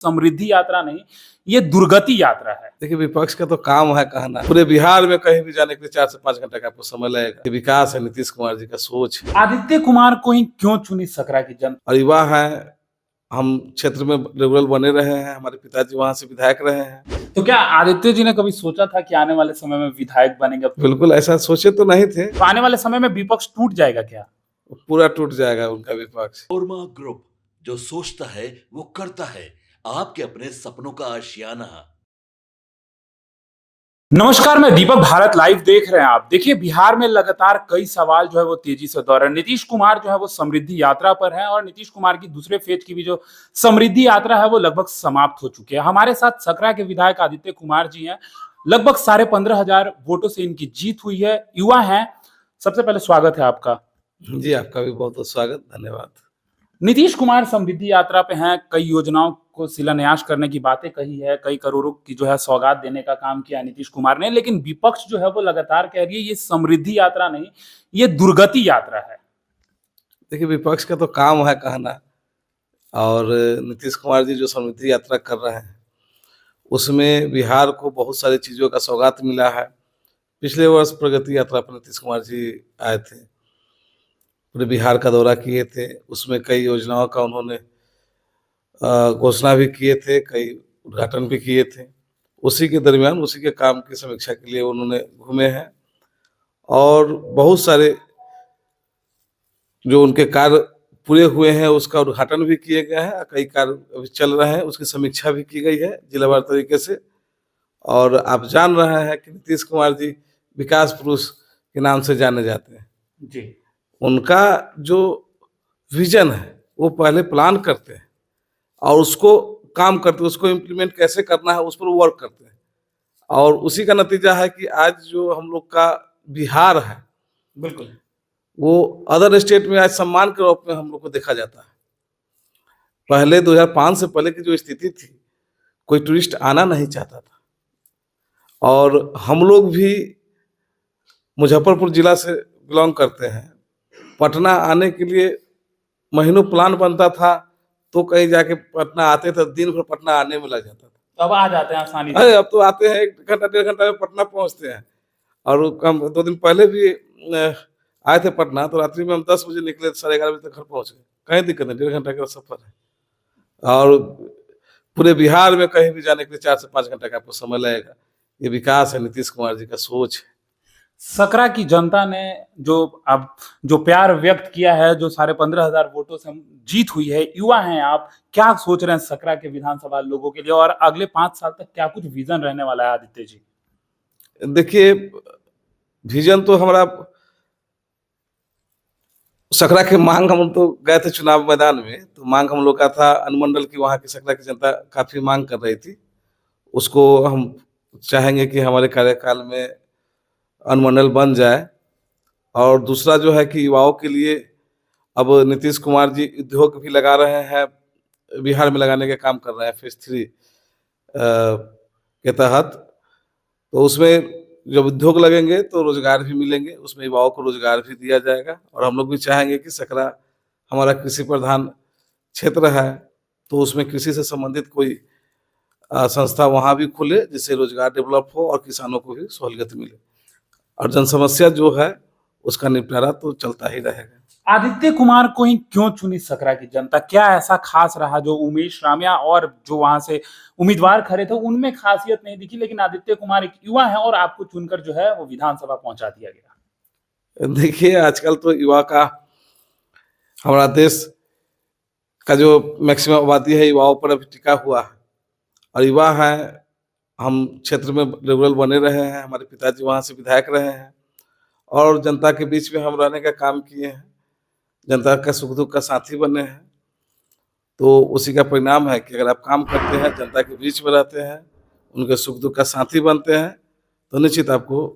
समृद्धि यात्रा नहीं, ये दुर्गति यात्रा है। देखिए, विपक्ष का तो काम है कहना। पूरे बिहार में कहीं भी जाने के लिए 4 से 5 घंटे का आपको समय लगेगा। ये विकास है, नीतीश कुमार जी का सोच है। आदित्य कुमार को ही क्यों चुनी सकरा की जनता? और युवा है, हम क्षेत्र में रेगुलर बने रहे हैं, हमारे पिताजी वहाँ से विधायक रहे हैं। तो क्या आदित्य जी ने कभी सोचा था कि आने वाले समय में विधायक बनेंगे? बिल्कुल ऐसा सोचे तो नहीं थे। तो आने वाले समय में विपक्ष टूट जाएगा क्या? पूरा टूट जाएगा उनका विपक्ष। ओरमा ग्रुप, जो सोचता है वो करता है। आपके अपने सपनों का आशियाना। नमस्कार, मैं दीपक, भारत लाइव देख रहे हैं आप। देखिए, बिहार में लगातार कई सवाल जो है वो तेजी से दौड़ रहे हैं। नीतीश कुमार जो है वो समृद्धि यात्रा पर है और नीतीश कुमार की दूसरे फेज की भी जो समृद्धि यात्रा है वो लगभग समाप्त हो चुकी है। हमारे साथ सकरा के विधायक आदित्य कुमार जी हैं। लगभग 15,500 वोटों से इनकी जीत हुई है। युवा हैं। सबसे पहले स्वागत है आपका। जी, आपका भी बहुत बहुत स्वागत, धन्यवाद। नीतीश कुमार समृद्धि यात्रा पे हैं। कई योजनाओं को शिलान्यास करने की बातें कही है, कई करोड़ों की जो है सौगात देने का काम किया नीतीश कुमार ने, लेकिन विपक्ष जो है वो लगातार कह रही है ये समृद्धि यात्रा नहीं, ये दुर्गति यात्रा है। देखिए, विपक्ष का तो काम है कहना, और नीतीश कुमार जी जो समृद्धि यात्रा कर रहे हैं उसमें बिहार को बहुत सारी चीज़ों का सौगात मिला है। पिछले वर्ष प्रगति यात्रा पर नीतीश कुमार जी आए थे, पूरे बिहार का दौरा किए थे। उसमें कई योजनाओं का उन्होंने घोषणा भी किए थे, कई उद्घाटन भी किए थे। उसी के दरमियान उसी के काम की समीक्षा के लिए उन्होंने घूमे हैं और बहुत सारे जो उनके कार्य पूरे हुए हैं उसका उद्घाटन भी किए गए हैं। कई कार्य अभी चल रहे हैं, उसकी समीक्षा भी की गई है जिलावार तरीके से। और आप जान रहे हैं कि नीतीश कुमार जी विकास पुरुष के नाम से जाने जाते हैं जी। उनका जो विजन है वो पहले प्लान करते हैं और उसको काम करते हैं, उसको इम्प्लीमेंट कैसे करना है उस पर वर्क करते हैं। और उसी का नतीजा है कि आज जो हम लोग का बिहार है, बिल्कुल, वो अदर स्टेट में आज सम्मान के रूप में हम लोग को देखा जाता है। पहले 2005 से पहले की जो स्थिति थी, कोई टूरिस्ट आना नहीं चाहता था। और हम लोग भी मुजफ्फरपुर जिला से बिलोंग करते हैं। पटना आने के लिए महीनों प्लान बनता था, तो कहीं जाके पटना आते थे, दिन भर पटना आने में लग जाता था। तो अब आ जाते हैं आसानी से। अरे अब तो आते हैं 1 घंटा 1.5 घंटा में पटना पहुंचते हैं। और हम 2 दिन पहले भी आए थे पटना, तो रात्रि में हम 10 बजे निकले, 11:30 बजे तक घर पहुंच गए। कहीं दिक्कत नहीं, 1.5 घंटा का सफर है। और पूरे बिहार में कहीं भी जाने के लिए 4 से 5 घंटे का आपको समय लगेगा। ये विकास है, नीतीश कुमार जी का सोच है। सकरा की जनता ने जो प्यार व्यक्त किया है, जो 15,500 वोटों से जीत हुई है, युवा हैं आप, क्या सोच रहे हैं सकरा के विधानसभा लोगों के लिए और अगले 5 साल तक क्या कुछ विजन रहने वाला है आदित्य जी? देखिए, विजन तो हमारा सकरा के मांग, हम तो गए थे चुनाव मैदान में, तो मांग हम लोग का था अनुमंडल की, वहाँ की सकरा की जनता काफी मांग कर रही थी। उसको हम चाहेंगे कि हमारे कार्यकाल में अनुमंडल बन जाए। और दूसरा जो है कि युवाओं के लिए अब नीतीश कुमार जी उद्योग भी लगा रहे हैं, बिहार में लगाने का काम कर रहे हैं फेज 3 के तहत। तो उसमें जब उद्योग लगेंगे तो रोजगार भी मिलेंगे, उसमें युवाओं को रोजगार भी दिया जाएगा। और हम लोग भी चाहेंगे कि सकरा हमारा कृषि प्रधान क्षेत्र है, तो उसमें कृषि से संबंधित कोई संस्था वहाँ भी खुले, जिससे रोजगार डेवलप हो और किसानों को भी सहूलियत मिले। और जन समस्या जो है उसका निपटारा तो चलता ही रहेगा। आदित्य कुमार को ही क्यों चुनी सकरा की जनता? क्या ऐसा खास रहा जो उमेश रामिया और जो वहां से उम्मीदवार खड़े थे उनमें खासियत नहीं दिखी, लेकिन आदित्य कुमार एक युवा है और आपको चुनकर जो है वो विधानसभा पहुंचा दिया गया? देखिए, आजकल तो युवा का, हमारा देश का जो मैक्सिमम आबादी है युवाओं पर अभी टिका हुआ है। और युवा है, हम क्षेत्र में रेगुलर बने रहे हैं, हमारे पिताजी वहाँ से विधायक रहे हैं और जनता के बीच में हम रहने का काम किए हैं, जनता का सुख दुख का साथी बने हैं। तो उसी का परिणाम है कि अगर आप काम करते हैं, जनता के बीच में रहते हैं, उनके सुख दुख का साथी बनते हैं, तो निश्चित आपको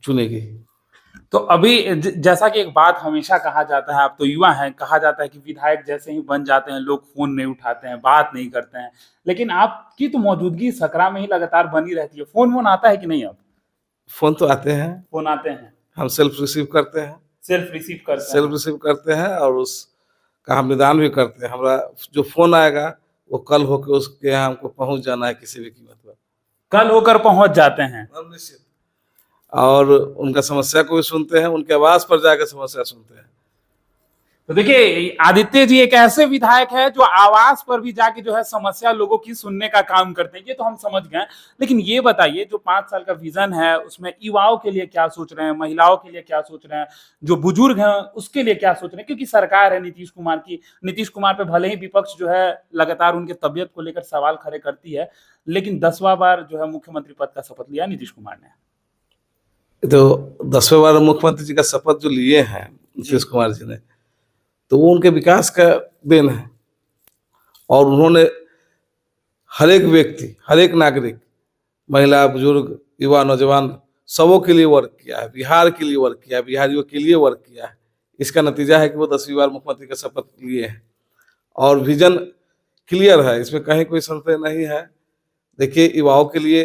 चुनेगी। तो अभी जैसा कि एक बात हमेशा कहा जाता है, आप तो युवा हैं, कहा जाता है कि विधायक जैसे ही बन जाते हैं लोग फोन नहीं उठाते हैं, बात नहीं करते हैं, लेकिन आपकी तो मौजूदगी सकरा में ही लगातार बनी रहती है। फोन आता है कि नहीं? अब फोन तो आते हैं, फोन आते हैं, हम सेल्फ रिसीव करते हैं। सेल्फ रिसीव करते हैं। और उसका हम निदान भी करते हैं। हमारा जो फोन आएगा वो कल होकर उसके यहाँ हमको पहुंच जाना है किसी भी कीमत पर। कल होकर पहुंच जाते हैं। निश्चित। और उनका समस्या को भी सुनते हैं, उनके आवास पर जाकर समस्या सुनते हैं। तो देखिए आदित्य जी एक ऐसे विधायक है जो आवास पर भी जाके जो है समस्या लोगों की सुनने का काम करते हैं, ये तो हम समझ गए। लेकिन ये बताइए जो 5 साल का विजन है उसमें युवाओं के लिए क्या सोच रहे हैं, महिलाओं के लिए क्या सोच रहे हैं, जो बुजुर्ग हैं उसके लिए क्या सोच रहे हैं? क्योंकि सरकार है नीतीश कुमार की, नीतीश कुमार पे भले ही विपक्ष जो है लगातार उनके तबियत को लेकर सवाल खड़े करती है, लेकिन 10वां बार जो है मुख्यमंत्री पद का शपथ लिया नीतीश कुमार ने। तो 10वें बार मुख्यमंत्री जी का शपथ जो लिए हैं नीतीश कुमार जी ने, तो वो उनके विकास का देन है। और उन्होंने हर एक व्यक्ति, हर एक नागरिक, महिला, बुजुर्ग, युवा, नौजवान, सबों के लिए वर्क किया है, बिहार के लिए वर्क किया है, बिहारियों के लिए वर्क किया है। इसका नतीजा है कि वो 10वीं बार मुख्यमंत्री का शपथ लिए हैं और विजन क्लियर है, इसमें कहीं कोई संशय नहीं है। देखिए युवाओं के लिए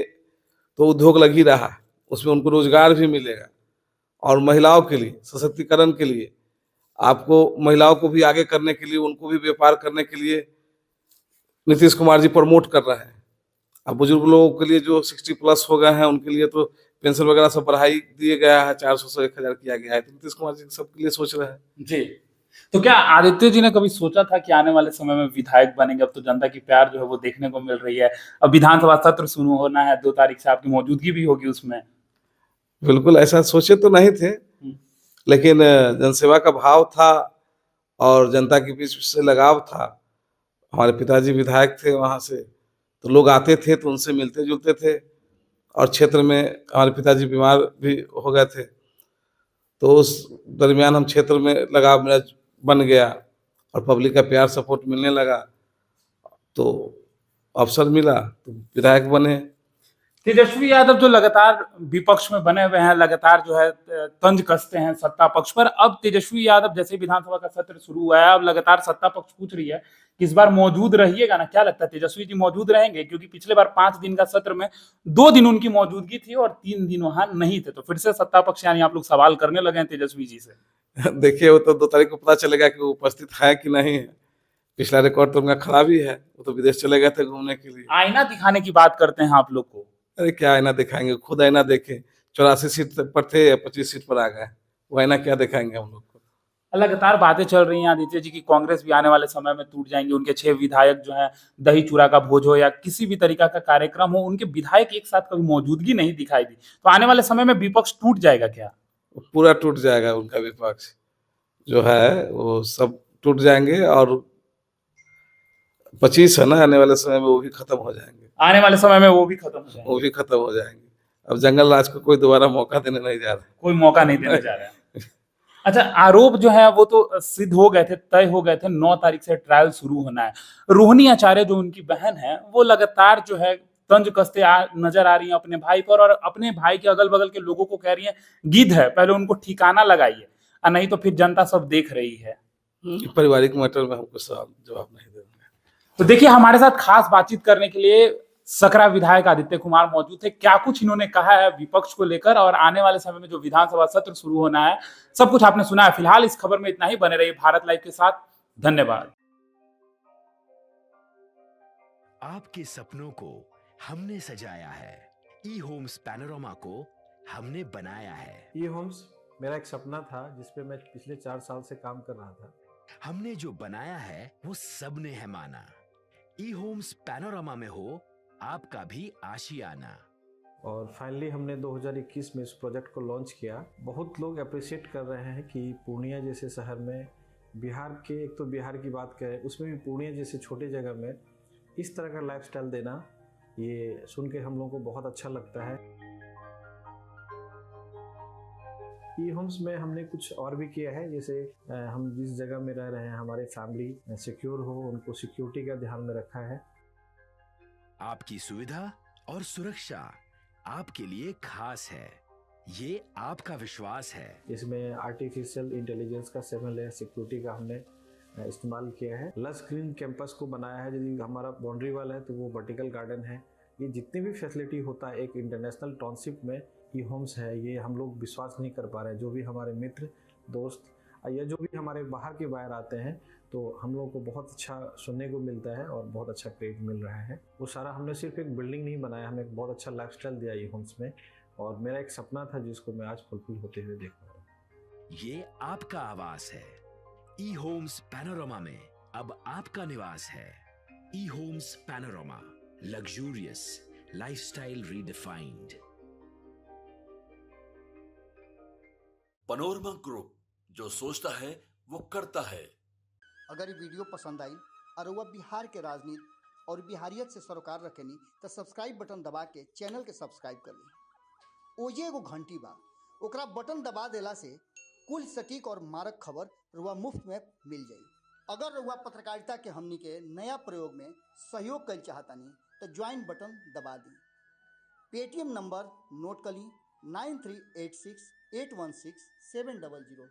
तो उद्योग लग ही रहा है, उसमें उनको रोजगार भी मिलेगा। और महिलाओं के लिए सशक्तिकरण के लिए, आपको महिलाओं को भी आगे करने के लिए, उनको भी व्यापार करने के लिए नीतीश कुमार जी प्रमोट कर रहे हैं। अब बुजुर्ग लोगों के लिए जो 60+ हो गए हैं उनके लिए तो पेंशन वगैरह सब बढ़ाई दिए गया है, 400 से 1000 किया गया है। तो नीतीश कुमार जी सबके लिए सोच रहे हैं। जी। तो क्या आदित्य जी ने कभी सोचा था कि आने वाले समय में विधायक बनेंगे? अब तो जनता की प्यार जो है वो देखने को मिल रही है। अब विधानसभा सत्र शुरू होना है, 2 तारीख से आपकी मौजूदगी भी होगी उसमें। बिल्कुल ऐसा सोचे तो नहीं थे, लेकिन जनसेवा का भाव था और जनता के बीच से लगाव था। हमारे पिताजी विधायक थे वहाँ से, तो लोग आते थे तो उनसे मिलते जुलते थे। और क्षेत्र में हमारे पिताजी बीमार भी हो गए थे, तो उस दरमियान हम क्षेत्र में लगाव मेरा बन गया और पब्लिक का प्यार सपोर्ट मिलने लगा, तो अवसर मिला तो विधायक बने। तेजस्वी यादव जो लगातार विपक्ष में बने हुए हैं, लगातार जो है तंज कसते हैं सत्ता पक्ष पर। अब तेजस्वी यादव जैसे विधानसभा का सत्र शुरू हुआ है, अब लगातार सत्ता पक्ष पूछ रही है कि इस बार मौजूद रहिएगा ना? क्या लगता है तेजस्वी जी मौजूद रहेंगे? क्योंकि पिछले बार 5 दिन का सत्र में 2 दिन उनकी मौजूदगी थी और 3 दिन वहां नहीं थे। तो फिर से सत्ता पक्ष यानी आप लोग सवाल करने लगे हैं तेजस्वी जी से। देखिए वो तो 2 तारीख को पता चलेगा कि वो उपस्थित है कि नहीं है। पिछला रिकॉर्ड तो उनका खराब ही है, वो तो विदेश चले गए थे घूमने के लिए। आईना दिखाने की बात करते हैं आप लोग को। अरे क्या आईना दिखाएंगे, खुद आईना देखे। 84 सीट पर थे या 25 सीट पर आ गए, वो आईना क्या दिखाएंगे हम लोग को। लगातार बातें चल रही हैं आदित्य जी की कांग्रेस भी आने वाले समय में टूट जाएंगे। उनके 6 विधायक जो हैं, दही चूड़ा का भोज हो या किसी भी तरीका का कार्यक्रम हो, उनके विधायक एक साथ कभी मौजूदगी नहीं दिखाई दी। तो आने वाले समय में विपक्ष टूट जाएगा क्या? वो पूरा टूट जाएगा, उनका विपक्ष जो है वो सब टूट जाएंगे। और 25 है ना, आने वाले समय में वो भी खत्म हो जाएंगे। आने वाले समय में वो भी खत्म हो जाएंगे। वो भी खत्म हो जाएंगे। अब जंगल राज को कोई दोबारा मौका देने नहीं जा रहा। कोई मौका नहीं देने जा रहा है। अच्छा, आरोप जो है वो तो सिद्ध हो गए थे, तय हो गए थे। 9 तारीख से ट्रायल शुरू होना है। रोहिणी आचार्य जो उनकी बहन है, वो लगातार जो है तंज कसते नजर आ रही है अपने भाई पर, और अपने भाई के अगल बगल के लोगों को कह रही है गिद्ध है, पहले उनको ठिकाना लगाइए, नहीं तो फिर जनता सब देख रही है। पारिवारिक मैटर में हमको जवाब नहीं देंगे। तो देखिए हमारे साथ खास बातचीत करने के लिए सकरा विधायक आदित्य कुमार मौजूद थे। क्या कुछ इन्होंने कहा है विपक्ष को लेकर और आने वाले समय में जो विधानसभा सत्र शुरू होना है, सब कुछ आपने सुना है। फिलहाल इस खबर में इतना ही। बने रहिए भारत लाइव के साथ। धन्यवाद। आपके सपनों को हमने सजाया है, ई होम्स पैनोरामा को हमने बनाया है। ई होम्स मेरा एक सपना था जिसपे मैं पिछले 4 साल से काम कर रहा था। हमने जो बनाया है वो सबने है माना। ई होम्स पैनोरामा में हो आपका भी आशियाना। और फाइनली हमने 2021 में इस प्रोजेक्ट को लॉन्च किया। बहुत लोग अप्रिशिएट कर रहे हैं कि पूर्णिया जैसे शहर में, बिहार के, एक तो बिहार की बात करें उसमें भी पूर्णिया जैसे छोटे जगह में इस तरह का लाइफस्टाइल देना, ये सुन के हम लोगों को बहुत अच्छा लगता है। ई होम्स में हमने कुछ और भी किया है, जैसे हम जिस जगह में रह रहे हैं हमारे फैमिली सिक्योर हो, उनको सिक्योरिटी का ध्यान में रखा है। आपकी सुविधा और सुरक्षा आपके लिए खास है, ये आपका विश्वास है। इसमें आर्टिफिशियल इंटेलिजेंस का 7 लेयर सिक्योरिटी का हमने इस्तेमाल किया है। लस ग्रीन कैंपस को बनाया है। यदि हमारा बाउंड्री वाल है तो वो वर्टिकल गार्डन है। ये जितनी भी फैसिलिटी होता है एक इंटरनेशनल टाउनशिप में ई होम्स है, ये हम लोग विश्वास नहीं कर पा रहे हैं। जो भी हमारे मित्र, दोस्त या जो भी हमारे बाहर के बाहर आते हैं तो हम लोगों को बहुत अच्छा सुनने को मिलता है और बहुत अच्छा क्रेडिट मिल रहा है। वो सारा हमने सिर्फ एक बिल्डिंग नहीं बनाया, हमें एक बहुत अच्छा लाइफस्टाइल दिया ये होम्स में, और मेरा एक सपना था जिसको मैं आज फुलफिल होते हुए देख पा रहा हूँ। ये आपका आवास है। ई होम्स पैनोरमा में अब आपका निवास है। E Homes Panorama, luxurious lifestyle redefined. Panorama group, जो सोचता है वो करता है। अगर ये वीडियो पसंद आई और वह बिहार के राजनीति और बिहारियत से सरोकार रखेनी तो सब्सक्राइब बटन दबा के चैनल के सब्सक्राइब कर ली। ओजे एगो घंटी बा, ओकरा बटन दबा देला से कुल सटीक और मारक खबर रुआ मुफ्त में मिल जाई। अगर रुआ पत्रकारिता के हमनी के नया प्रयोग में सहयोग कर चाहतानी तो ज्वाइन बटन दबा दी। पेटीएम नंबर नोट कर ली 9386816700।